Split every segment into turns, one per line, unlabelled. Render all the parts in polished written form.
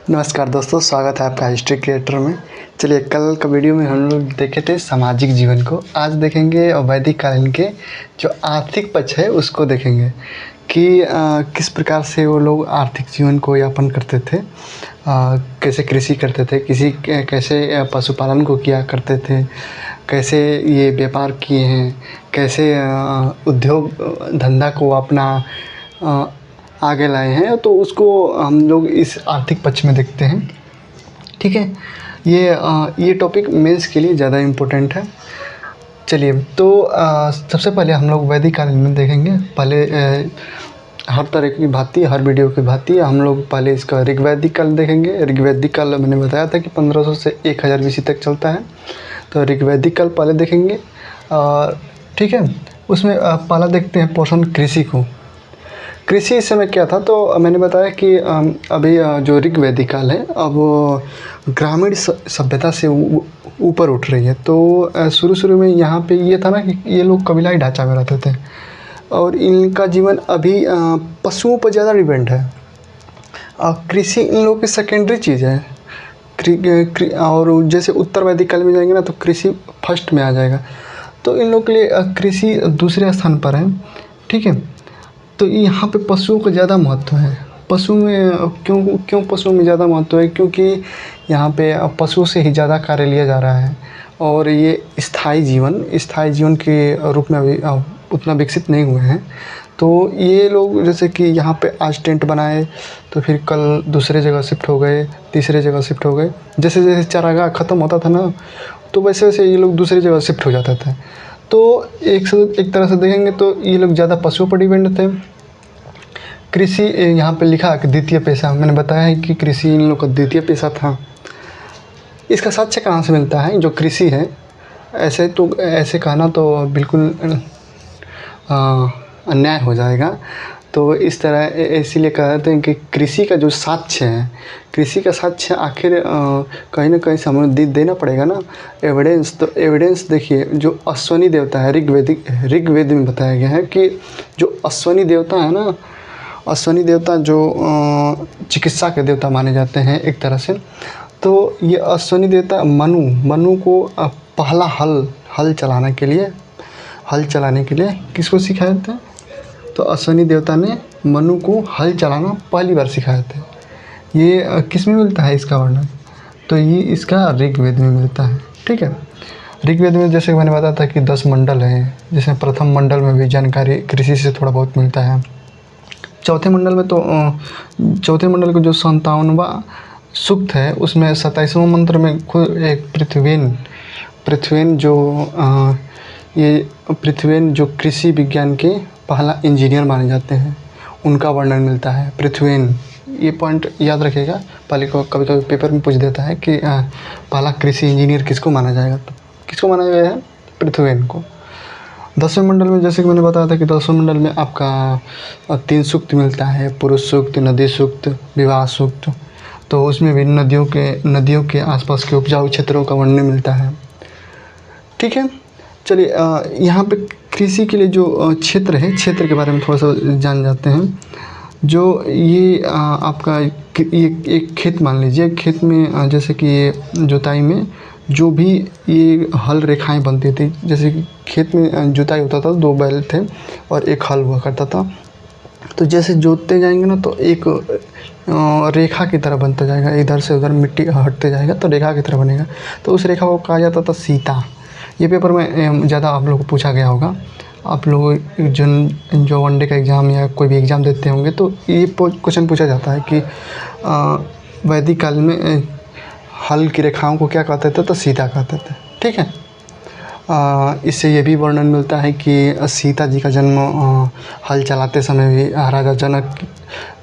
नमस्कार दोस्तों, स्वागत है आपका हिस्ट्री क्रिएटर में। चलिए, कल का वीडियो में हम लोग देखे थे सामाजिक जीवन को। आज देखेंगे वैदिक कालीन के जो आर्थिक पक्ष है उसको देखेंगे कि किस प्रकार से वो लोग आर्थिक जीवन को यापन करते थे, कैसे कृषि करते थे, कैसे पशुपालन को किया करते थे, कैसे ये व्यापार किए हैं, कैसे उद्योग धंधा को अपना आगे लाए हैं। तो उसको हम लोग इस आर्थिक पक्ष में देखते हैं। ठीक है, ये टॉपिक मेंस के लिए ज़्यादा इम्पोर्टेंट है। चलिए, तो सबसे पहले हम लोग वैदिक काल में देखेंगे। पहले हर तरह की भांति, हर वीडियो की भांति हम लोग पहले इसका ऋग्वैदिक काल देखेंगे। ऋग्वैदिक काल मैंने बताया था कि 1500 से 1000 BC तक चलता है। तो ऋग्वैदिक काल पहले देखेंगे। ठीक है, उसमें पहला देखते हैं पोषण कृषि को। कृषि इस समय क्या था, तो मैंने बताया कि अभी जो ऋग्वैदिक काल है अब ग्रामीण सभ्यता से ऊपर उठ रही है। तो शुरू में यहाँ पे ये था ना कि ये लोग कबीलाई ढांचा में रहते थे और इनका जीवन अभी पशुओं पर ज़्यादा डिपेंड है। कृषि इन लोगों की सेकेंडरी चीज़ है। और जैसे उत्तर वैदिक काल में जाएंगे ना तो कृषि फर्स्ट में आ जाएगा। तो इन लोगों के लिए कृषि दूसरे स्थान पर है। ठीक है, तो यहाँ पे पशुओं का ज़्यादा महत्व है। पशु में क्यों पशुओं में ज़्यादा महत्व है? क्योंकि यहाँ पे पशुओं से ही ज़्यादा कार्य लिया जा रहा है और ये स्थायी जीवन के रूप में अभी उतना विकसित नहीं हुए हैं। तो ये लोग जैसे कि यहाँ पे आज टेंट बनाए तो फिर कल दूसरे जगह शिफ्ट हो गए, तीसरे जगह शिफ्ट हो गए। जैसे जैसे चारागाह ख़त्म होता था ना, तो वैसे वैसे ये लोग दूसरी जगह शिफ्ट हो जाते थे। तो एक तरह से देखेंगे तो ये लोग ज़्यादा पशुओं पर डिपेंड थे। कृषि यहाँ पे लिखा कि द्वितीय पेशा, मैंने बताया है कि कृषि इन लोग का द्वितीय पेशा था। इसका साक्ष्य कहाँ से मिलता है? जो कृषि है, ऐसे कहना तो बिल्कुल अन्याय हो जाएगा। तो इस तरह इसीलिए कहते हैं कि कृषि का जो साक्ष्य है, कृषि का साक्ष्य आखिर कहीं ना कहीं से हमें देना पड़ेगा ना, एविडेंस। तो एविडेंस देखिए, जो अश्वनी देवता है, ऋग्वेद में बताया गया है कि जो अश्वनी देवता है ना, अश्वनी देवता जो चिकित्सा के देवता माने जाते हैं एक तरह से। तो ये अश्वनी देवता मनु को पहला हल चलाने के लिए किसको सिखाए थे? तो अश्वनी देवता ने मनु को हल चलाना पहली बार सिखाए थे। ये किस में मिलता है इसका वर्णन? तो ये इसका ऋग्वेद में मिलता है। ठीक है, ऋग्वेद में जैसे मैंने बताया था कि 10 मंडल हैं, जिसमें प्रथम मंडल में भी जानकारी कृषि से थोड़ा बहुत मिलता है। चौथे मंडल में तो चौथे मंडल का जो 57वां सूक्त है उसमें 27वां मंत्र में खुद एक पृथ्वीन जो कृषि विज्ञान के पहला इंजीनियर माने जाते हैं, उनका वर्णन मिलता है। पृथ्वीन, ये पॉइंट याद रखिएगा। पहले को कभी पेपर में पूछ देता है कि पहला कृषि इंजीनियर किसको माना जाएगा, तो किसको माना गया है? पृथ्वीन को। 10वें मंडल में जैसे कि मैंने बताया था कि 10वें मंडल में आपका 3 सूक्त मिलता है, पुरुष सूक्त, नदी सूक्त, विवाह सूक्त। तो उसमें भी नदियों के आसपास के उपजाऊ क्षेत्रों का वर्णन मिलता है। ठीक है, चलिए यहाँ पे कृषि के लिए जो क्षेत्र है, क्षेत्र के बारे में थोड़ा सा जान जाते हैं। जो ये आपका ये एक खेत मान लीजिए, खेत में जैसे कि ये जुताई में जो भी ये हल रेखाएं बनती थी, जैसे कि खेत में जुताई होता था, 2 बैल थे और एक हल हुआ करता था। तो जैसे जोतते जाएंगे ना तो एक रेखा की तरह बनता जाएगा, इधर से उधर मिट्टी हटते जाएगा तो रेखा की तरह बनेगा। तो उस रेखा को कहा जाता था सीता। ये पेपर में ज़्यादा आप लोगों को पूछा गया होगा। आप लोग जो वनडे का एग्ज़ाम या कोई भी एग्ज़ाम देते होंगे तो ये क्वेश्चन पूछा जाता है कि वैदिक काल में हल की रेखाओं को क्या कहते थे? तो सीता कहते थे। ठीक है, इससे ये भी वर्णन मिलता है कि सीता जी का जन्म हल चलाते समय भी राजा जनक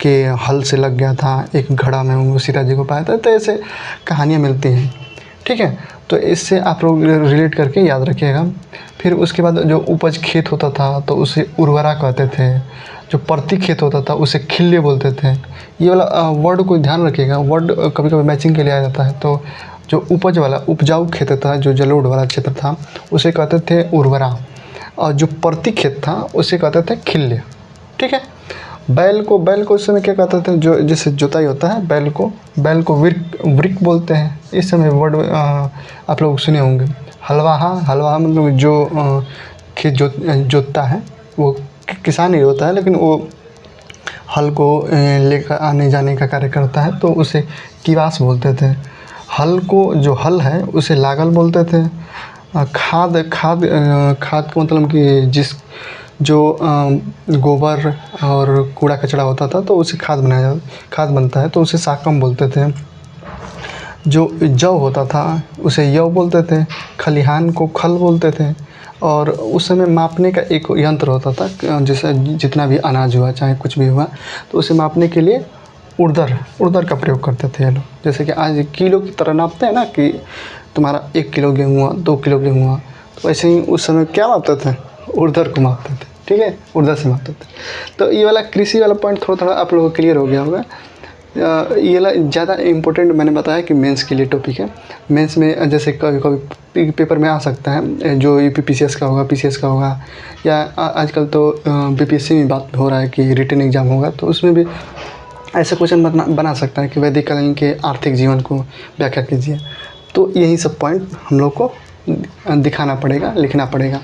के हल से लग गया था, एक घड़ा में वो सीता जी को पाया था। तो ऐसे कहानियाँ मिलती हैं। ठीक है, तो इससे आप लोग रिलेट करके याद रखिएगा। फिर उसके बाद जो उपज खेत होता था तो उसे उर्वरा कहते थे। जो प्रति खेत होता था उसे खिल्ले बोलते थे। ये वाला वर्ड को ध्यान रखिएगा, वर्ड कभी कभी मैचिंग के लिए आ जाता है। तो जो उपज वाला उपजाऊ खेत था, जो जलोढ़ वाला क्षेत्र था, उसे कहते थे उर्वरा, और जो प्रति खेत था उसे कहते थे खिल्ले। ठीक है, बैल को उस समय क्या कहते थे, जो जिससे जोताई होता है बैल को वृक बोलते हैं। इस समय वर्ड आप लोग सुने होंगे। हलवाहा मतलब जो खेत जोतता है, वो किसान ही होता है, लेकिन वो हल को लेकर आने जाने का कार्य करता है, तो उसे किवास बोलते थे। हल को जो हल है उसे लागल बोलते थे। खाद का मतलब कि जो गोबर और कूड़ा कचरा होता था तो उसे खाद बनता है, तो उसे साकम बोलते थे। जो जौ होता था उसे यौ बोलते थे। खलिहान को खल बोलते थे। और उस समय मापने का एक यंत्र होता था, जैसे जितना भी अनाज हुआ चाहे कुछ भी हुआ तो उसे मापने के लिए उड़दर का प्रयोग करते थे ये लोग। जैसे कि आज किलो की तरह नापते हैं ना, कि तुम्हारा 1 किलो गेहूँ हुआ, 2 किलो गेहूँ हुआ, तो ऐसे ही उस समय क्या मापते थे, उड़दर को मापते थे। ठीक है, उड़दर से मापते थे। तो ये वाला कृषि वाला पॉइंट थोड़ा आप लोगों को क्लियर हो गया होगा। ये वाला ज़्यादा इम्पोर्टेंट मैंने बताया कि मेंस के लिए टॉपिक है। मेंस में जैसे कभी पेपर में आ सकता है, जो यूपीपीसीएस का होगा, पीसीएस का होगा, या आजकल तो बीपीएससी में बात हो रहा है कि रिटन एग्ज़ाम होगा, तो उसमें भी ऐसा क्वेश्चन बना सकता है कि वैदिक कालीन के आर्थिक जीवन को व्याख्या कीजिए। तो यही सब पॉइंट हम लोग को दिखाना पड़ेगा, लिखना पड़ेगा।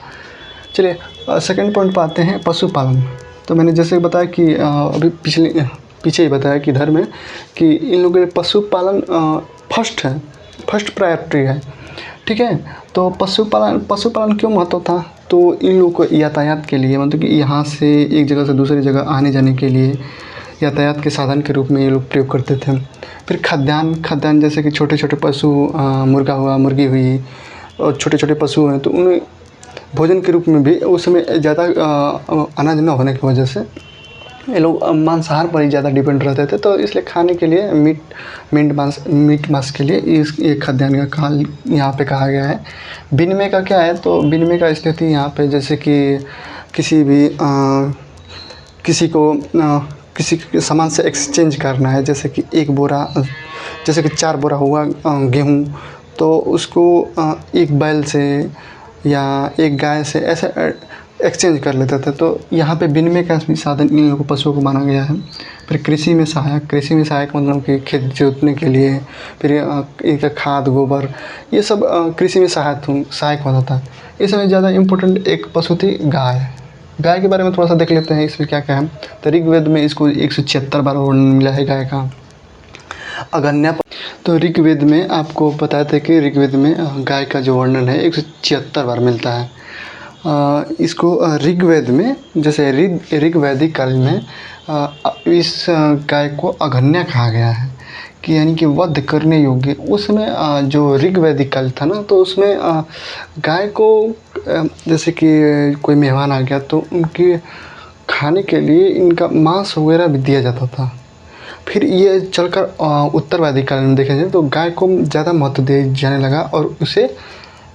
चलिए सेकंड पॉइंट पर आते हैं, पशुपालन। तो मैंने जैसे बताया कि अभी पीछे ही बताया कि धर्म में कि इन लोगों के पशुपालन फर्स्ट प्रायोरिटी है। ठीक है, तो पशुपालन क्यों महत्व था, तो इन लोगों को यातायात के लिए, मतलब कि यहाँ से एक जगह से दूसरी जगह आने जाने के लिए यातायात के साधन के रूप में ये लोग प्रयोग करते थे। फिर खाद्यान्न जैसे कि छोटे छोटे पशु, मुर्गा हुआ, मुर्गी हुई, और छोटे छोटे पशु हैं, तो उन्हें भोजन के रूप में भी उस समय ज़्यादा अनाज न होने की वजह से ये लोग मांसाहार पर ही ज़्यादा डिपेंड रहते थे। तो इसलिए खाने के लिए मीट मांस के लिए ये खाद्यान्न का काल यहाँ पे कहा गया है। विनिमय का क्या है, तो विनिमय का स्थिति यहाँ पे जैसे कि किसी के सामान से एक्सचेंज करना है, जैसे कि 4 बोरा हुआ गेहूँ, तो उसको एक बैल से या एक गाय से ऐसे एक्सचेंज कर लेते थे। तो यहाँ पे विनिमय का भी साधन इन लोगों को पशुओं को माना गया है। फिर कृषि में सहायक मतलब कि खेत जोतने के लिए, फिर इनका खाद गोबर, ये सब कृषि में सहायक होता था। इस समय ज़्यादा इम्पोर्टेंट एक पशु थी गाय के बारे में थोड़ा सा देख लेते हैं, इसमें क्या क्या है। तो ऋग्वेद में इसको 176 बार वर्णन मिला है गाय का। अगन्या, तो ऋग्वेद में आपको बताया था कि ऋग्वेद में गाय का जो वर्णन है 176 बार मिलता है। इसको ऋग्वेद में, जैसे ऋग्वैदिक काल में इस गाय को अगन्या कहा गया है, कि यानी कि वध करने योग्य। उसमें जो ऋग्वैदिक काल था ना, तो उसमें गाय को जैसे कि कोई मेहमान आ गया तो उनके खाने के लिए इनका मांस वगैरह भी दिया जाता था। फिर ये चलकर उत्तर वैदिक काल में देखा जाए तो गाय को ज़्यादा महत्व दिया जाने लगा और उसे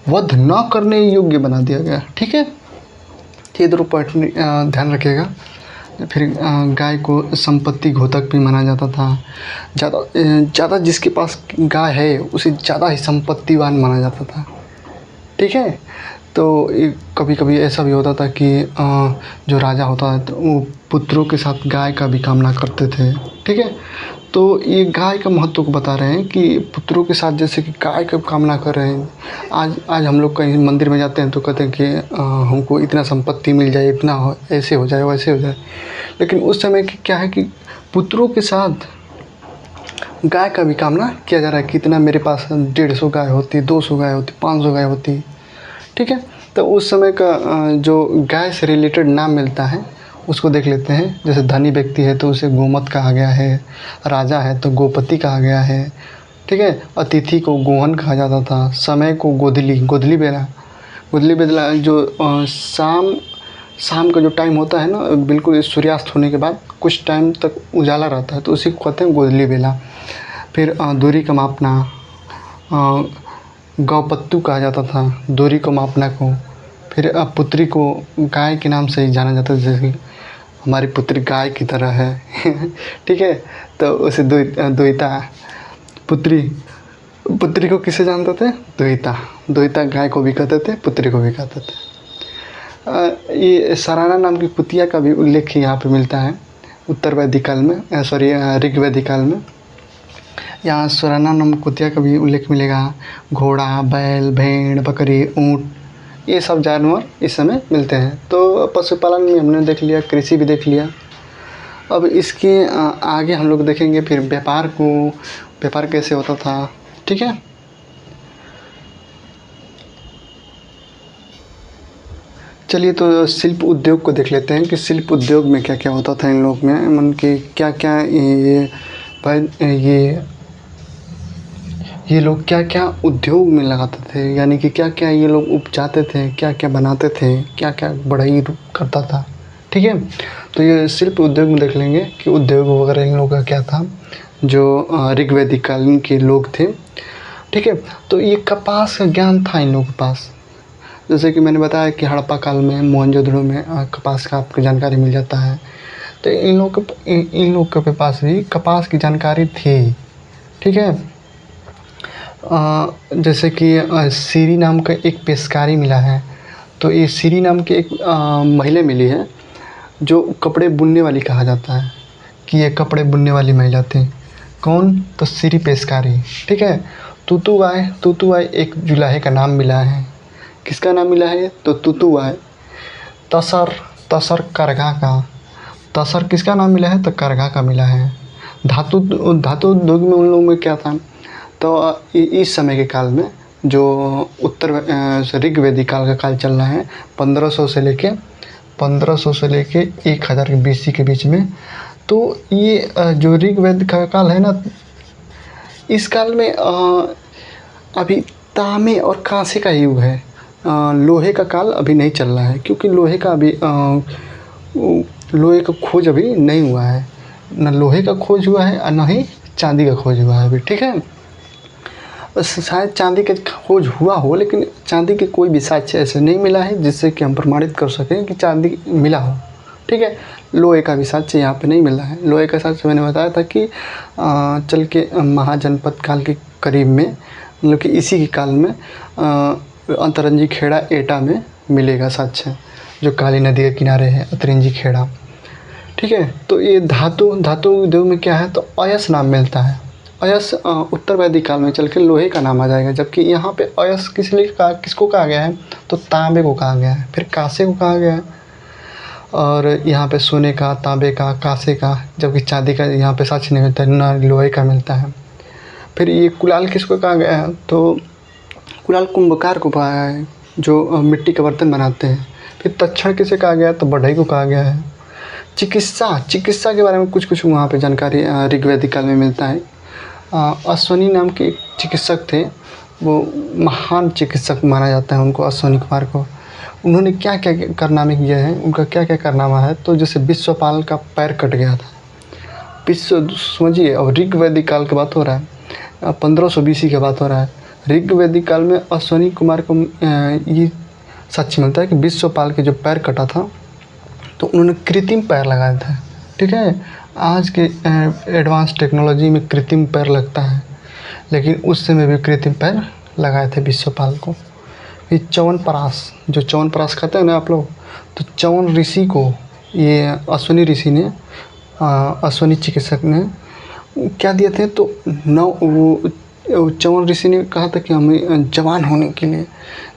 वध न करने योग्य बना दिया गया। ठीक है, ये दोनों पॉइंट ध्यान रखिएगा। फिर गाय को संपत्ति घोतक भी माना जाता था। ज़्यादा जिसके पास गाय है उसे ज़्यादा ही संपत्तिवान माना जाता था। ठीक है, तो कभी कभी ऐसा भी होता था कि जो राजा होता है तो वो पुत्रों के साथ गाय का भी कामना करते थे। ठीक है, तो ये गाय का महत्व को बता रहे हैं कि पुत्रों के साथ जैसे कि गाय का कामना कर रहे हैं। आज हम लोग कहीं मंदिर में जाते हैं तो कहते हैं कि हमको इतना संपत्ति मिल जाए, इतना ऐसे हो जाए, वैसे हो जाए। लेकिन उस समय क्या है कि पुत्रों के साथ गाय का भी कामना किया जा रहा है कि इतना मेरे पास 150 गाय होती, 200 गाय होती, 500 गाय होती। ठीक है, तो उस समय का जो गाय से रिलेटेड नाम मिलता है उसको देख लेते हैं। जैसे धनी व्यक्ति है तो उसे गोमत कहा गया है, राजा है तो गोपति कहा गया है। ठीक है, अतिथि को गोहन कहा जाता था, समय को गोधली बेला जो शाम का जो टाइम होता है ना, बिल्कुल सूर्यास्त होने के बाद कुछ टाइम तक उजाला रहता है तो उसी को कहते हैं गोधली बेला। फिर दूरी का मापना, गौपत्तु कहा जाता था दूरी को मापना को। फिर पुत्री को गाय के नाम से ही जाना जाता है, जैसे हमारी पुत्री गाय की तरह है। ठीक है, तो उसे द्वैता पुत्री को किसे जानते थे, द्वैता गाय को भी कहते थे, पुत्री को भी कहते थे। ये सराना नाम की कुतिया का भी उल्लेख यहाँ पे मिलता है। उत्तर वैदिक काल में, ऋग वैदिक काल में। यहाँ सुराना नमकुतिया का भी उल्लेख मिलेगा। घोड़ा, बैल, भेड़, बकरी, ऊँट, ये सब जानवर इस समय मिलते हैं। तो पशुपालन में हमने देख लिया, कृषि भी देख लिया। अब इसके आगे हम लोग देखेंगे फिर व्यापार कैसे होता था। ठीक है, चलिए तो शिल्प उद्योग को देख लेते हैं कि शिल्प उद्योग में क्या क्या होता था इन लोग में, मन के क्या क्या ये लोग क्या क्या उद्योग में लगाते थे, यानी कि क्या क्या ये लोग उपजाते थे, क्या क्या बनाते थे, क्या क्या बढ़ाई करता था। ठीक है, तो ये शिल्प उद्योग में देख लेंगे कि उद्योग वगैरह इन लोगों का क्या था, जो ऋग्वैदिक कालीन के लोग थे। ठीक है, तो ये कपास का ज्ञान था इन लोगों के पास। जैसे कि मैंने बताया कि हड़प्पा काल में, मोहनजोदड़ो में कपास का आपको जानकारी मिल जाता है। तो इन लोग के पास भी कपास की जानकारी थी। ठीक है, जैसे कि सीरी नाम का एक पेशकारी मिला है। तो ये सीरी नाम की एक महिला मिली है जो कपड़े बुनने वाली कहा जाता है, कि ये कपड़े बुनने वाली महिला थी। कौन? तो सीरी पेशकारी। ठीक है, तुतुवाय एक जुलाहे का नाम मिला है। किसका नाम मिला है? तो तुतुवाय। तसर करघा का। तसर किसका नाम मिला है? तो करघा का मिला है। धातु उद्योग में उन लोगों में क्या था? तो इस समय के काल में जो ऋग्वैदिक काल का काल चल रहा है, 1500 से लेके 1000 BC के बीच में। तो ये जो ऋग्वैदिक का काल है ना, इस काल में अभी तांबे और कांसे का युग है। लोहे का काल अभी नहीं चल रहा है, क्योंकि लोहे का खोज अभी नहीं हुआ है। न लोहे का खोज हुआ है और न ही चांदी का खोज हुआ है अभी। ठीक है, शायद चांदी का खोज हुआ हो, लेकिन चांदी के कोई भी साक्ष्य ऐसे नहीं मिला है जिससे कि हम प्रमाणित कर सकें कि चांदी मिला हो। ठीक है, लोहे का भी साक्ष्य यहाँ पे नहीं मिला है। लोहे का साक्ष्य मैंने बताया था कि चल के महाजनपद काल के करीब में, मतलब कि इसी के काल में अंतरंजी खेड़ा एटा में मिलेगा साक्ष्य, जो काली नदी के किनारे है, अंतरंजी खेड़ा। ठीक है, तो ये धातु उद्योग में क्या है? तो अयस नाम मिलता है। अयस उत्तर वैदिक काल में चल के लोहे का नाम आ जाएगा, जबकि यहाँ पे अयस किसको कहा गया है? तो तांबे को कहा गया है, फिर कांसे को कहा गया है, और यहाँ पे सोने का, तांबे का, कांसे का, जबकि चांदी का यहाँ पे साक्ष्य नहीं मिलता है, न लोहे का मिलता है। फिर ये कुलाल किसको कहा गया है? तो कुलाल कुंभकार को कहा है, जो मिट्टी के बर्तन बनाते हैं। फिर तक्षण किसे कहा गया? तो बढ़ई को कहा गया है। चिकित्सा के बारे में कुछ वहाँ पे जानकारी ऋग्वैदिक काल में मिलता है। अश्वनी नाम के एक चिकित्सक थे, वो महान चिकित्सक माना जाता है उनको, अश्वनी कुमार को। उन्होंने क्या क्या कारनामे किए हैं, उनका क्या क्या कारनामा है? तो जैसे विश्वपाल का पैर कट गया था। समझिए, और ऋग्वैदिक काल की बात हो रहा है, 1500 BC की बात हो रहा है। ऋग्वैदिक काल में अश्वनी कुमार को ये साक्ष्य मिलता है कि विश्वपाल के जो पैर कटा था, तो उन्होंने कृत्रिम पैर लगाया था। ठीक है, आज के एडवांस टेक्नोलॉजी में कृत्रिम पैर लगता है, लेकिन उस समय भी कृत्रिम पैर लगाए थे विश्वपाल को। फिर च्यवनप्राश खाते हैं ना आप लोग, तो च्यवन ऋषि को ये अश्वनी ऋषि ने, अश्वनी चिकित्सक ने क्या दिए थे? तो वो च्यवन ऋषि ने कहा था कि हमें जवान होने के लिए,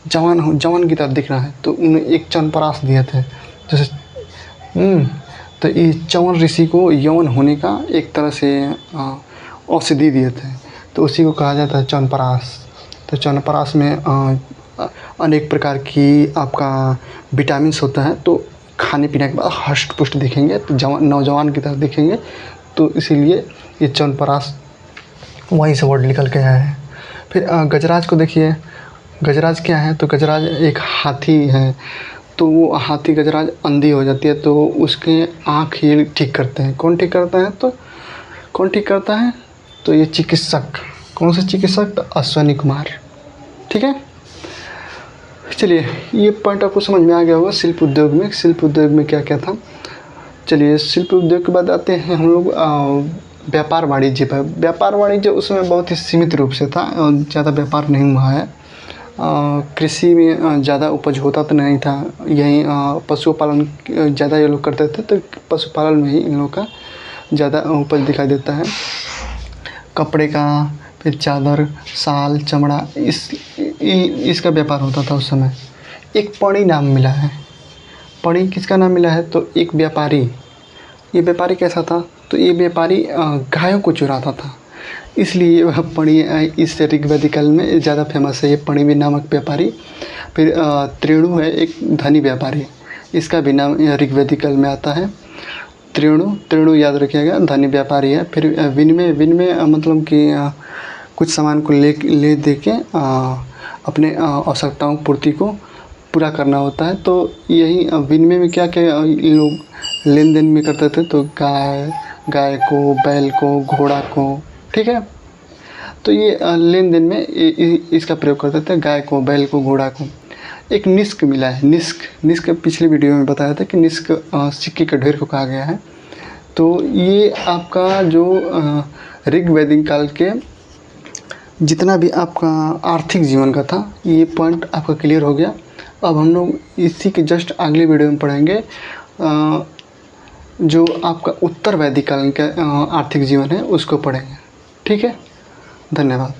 जवान की तरफ दिखना है, तो उन्हें एक च्यवनप्राश दिए थे। जैसे तो ये च्यवन ऋषि को यौन होने का एक तरह से औषधि दिए थे, तो उसी को कहा जाता है च्यवनप्राश। तो च्यवनप्राश में अनेक प्रकार की आपका विटामिन्स होता है, तो खाने पीने के बाद हष्ट पुष्ट दिखेंगे, तो नौजवान की तरफ दिखेंगे। तो इसीलिए ये च्यवनप्राश वहीं से वर्ड निकल के आया है। फिर गजराज को देखिए, गजराज क्या है? तो गजराज एक हाथी है, तो वो हाथी गजराज अंधी हो जाती है, तो उसके आँख ये ठीक करते हैं। कौन ठीक करता है? तो कौन ठीक करता है? तो ये चिकित्सक। कौन से चिकित्सक? तो अश्वनी कुमार। ठीक है, चलिए ये पॉइंट आपको समझ में आ गया होगा। शिल्प उद्योग में क्या क्या था। चलिए शिल्प उद्योग के बाद आते हैं हम लोग व्यापार वाणिज्य पर। व्यापार वाणिज्य उसमें बहुत ही सीमित रूप से था, ज़्यादा व्यापार नहीं हुआ है। कृषि में ज़्यादा उपज होता तो नहीं था, यहीं पशुपालन ज़्यादा ये लोग करते थे, तो पशुपालन में ही इन लोगों का ज़्यादा उपज दिखाई देता है। कपड़े का, फिर चादर, शाल, चमड़ा, इसका व्यापार होता था उस समय। एक पणी नाम मिला है। पणी किसका नाम मिला है? तो एक व्यापारी। ये व्यापारी कैसा था? तो ये व्यापारी गायों को चुराता था, इसलिए वह पणी इस ऋग्वेदिक काल में ज़्यादा फेमस है, ये पणिवि नामक व्यापारी। फिर त्रेणु है एक धनी व्यापारी, इसका भी नाम ऋग्वेदिक काल में आता है। त्रेणु याद रखिएगा, धनी व्यापारी है। फिर विनिमय मतलब कि कुछ सामान को ले दे के अपने आवश्यकताओं पूर्ति को पूरा करना होता है। तो यही विनिमय में क्या क्या लोग लेन देन में करते थे? तो गाय को, बैल को, घोड़ा को, ठीक है। तो ये लेन देन में इसका प्रयोग करते थे, गाय को, बैल को, घोड़ा को। एक निष्क मिला है। निष्क पिछले वीडियो में बताया था कि निष्क सिक्के के ढेर को कहा गया है। तो ये आपका जो ऋग्वैदिक काल के जितना भी आपका आर्थिक जीवन का था, ये पॉइंट आपका क्लियर हो गया। अब हम लोग इसी के जस्ट अगले वीडियो में पढ़ेंगे जो आपका उत्तर वैदिक काल का आर्थिक जीवन है, उसको पढ़ेंगे। ठीक है, धन्यवाद।